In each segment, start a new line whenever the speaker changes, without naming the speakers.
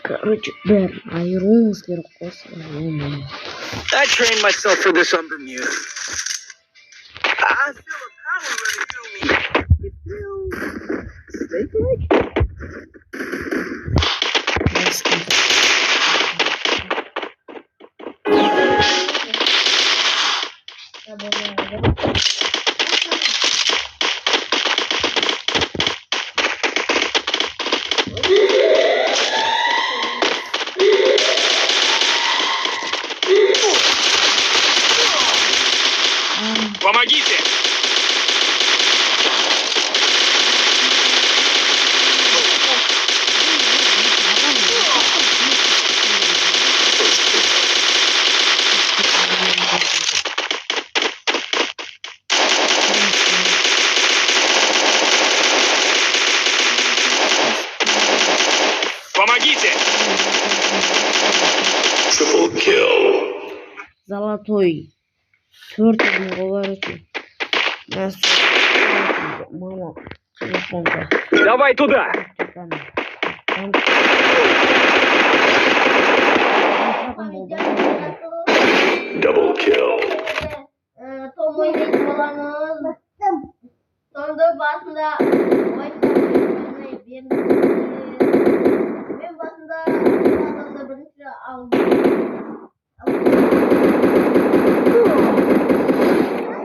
Короче, бәрін айыруыңыз керек қой.
I trained myself for this on Bermuda. I feel a power running through me. It feels snake-like. Помогите! Помогите! Triple kill.
Золотой. 4 говорите. Мама, телефонка.
Давай туда! Double kill.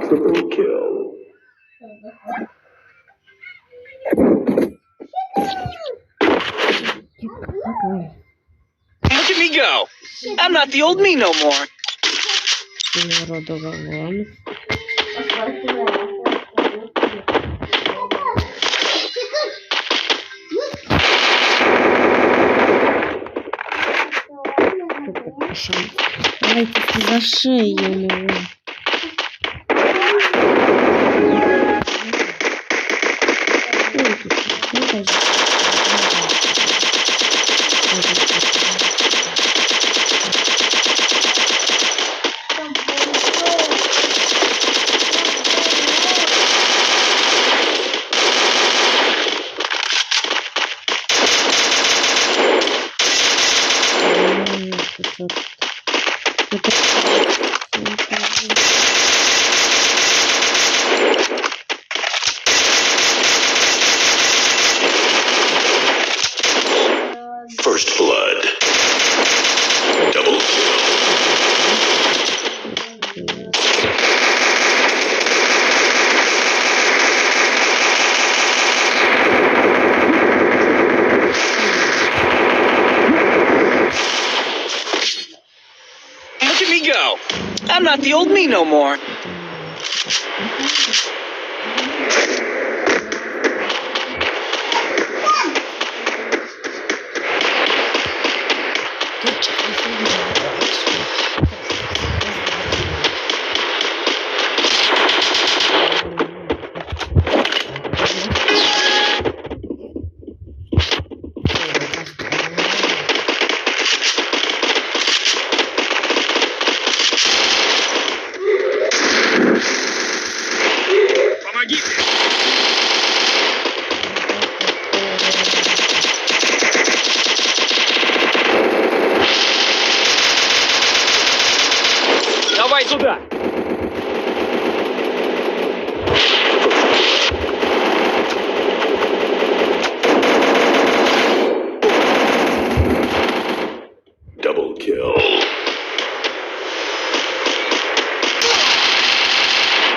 Triple kill. Look at me go. I'm not the old me no more.
Давайте за шею.
First blood. Double kill. Look at me go. I'm not the old me no more. Давай сюда! Double kill.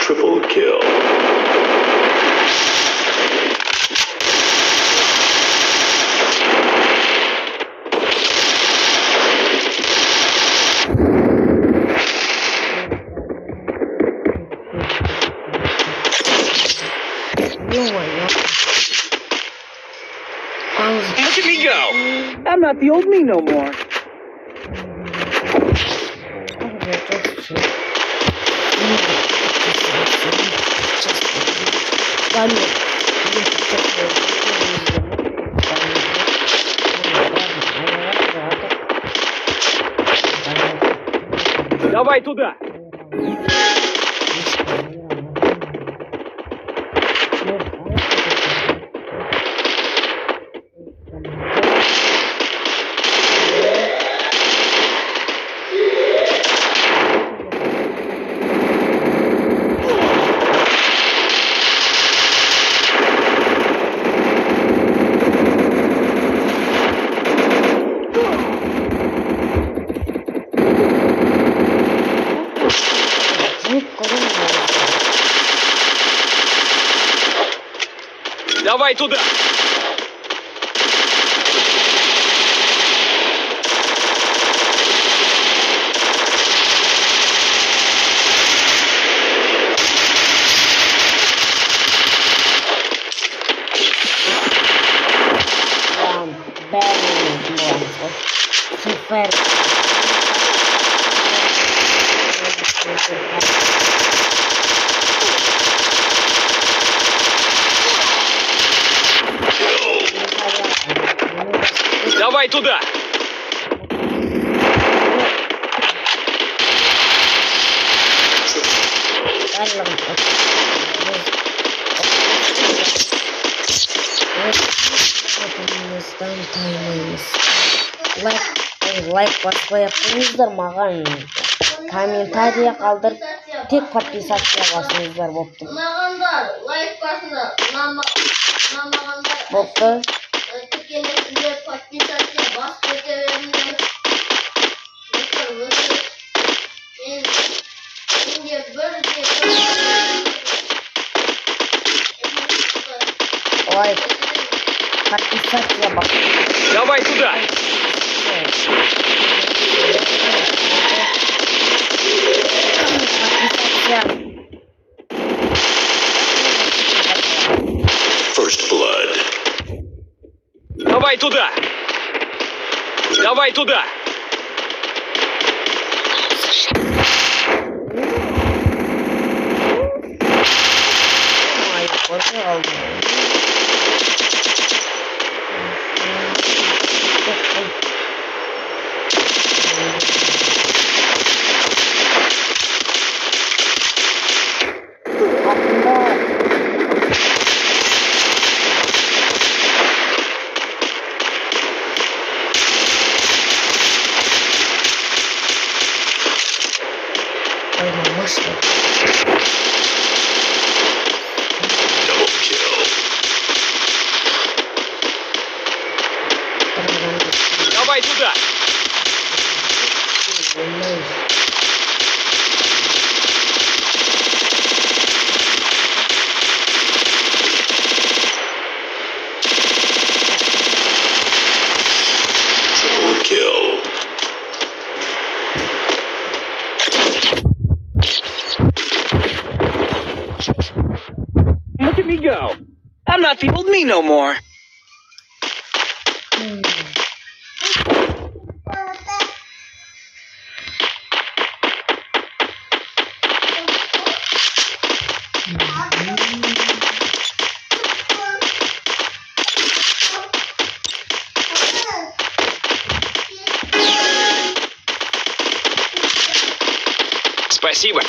Triple kill. Look at me go. I'm not the old me no more.
Давай туда! Давай туда!
Фаер.
Давай туда!
Лайк баспай ақ қойыңыздар, маған комментария қалдырып, тек подписация басыңыздар бопты.
Ұнағандар лайк басыңдар, ұнамағандар
Бопты.
тікелесінде подписация бас кете беріңдер. Менде
Лайк, подписация бас.
Давай туда!
First blood.
Давай туда! Давай туда!
Double kill.
Давай туда!
Triple kill.
Look at me go! I'm not the old me no more! Спасибо.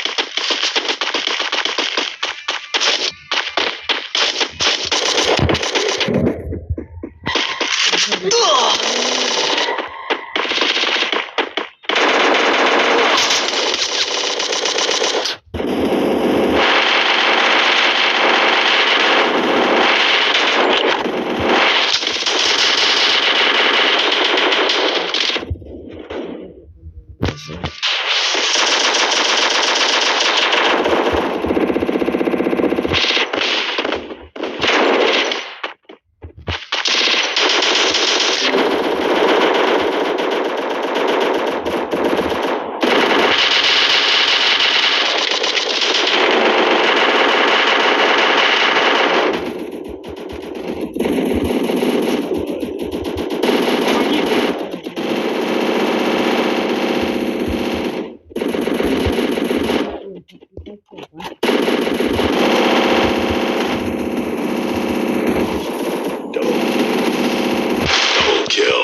Double kill.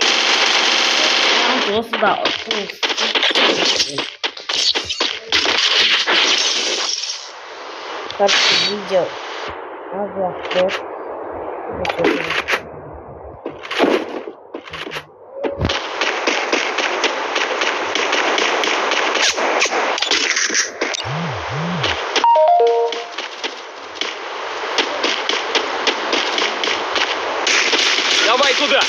Осы да короче, видео аз
Давай туда!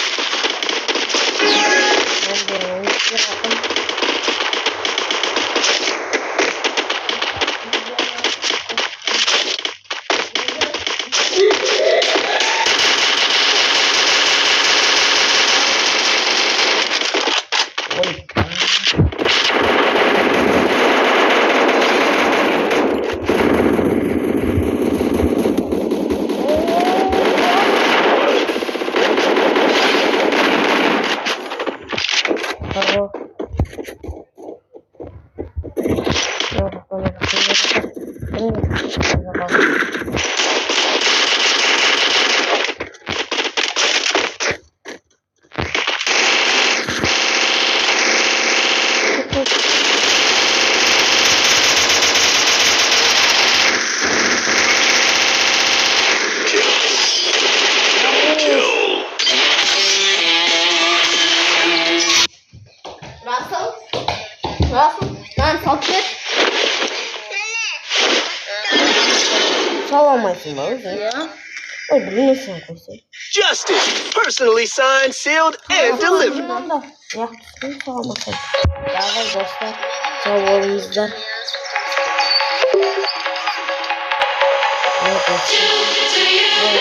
Kill.
Расыл, lan салып кет.
сала алмайсың ба өзің? Ой, білмесең қойсай.
Justice, personally signed, sealed, and delivered.
Аяқ түскін сала алмасай. Давай достар, сау болыңыздар. Вот,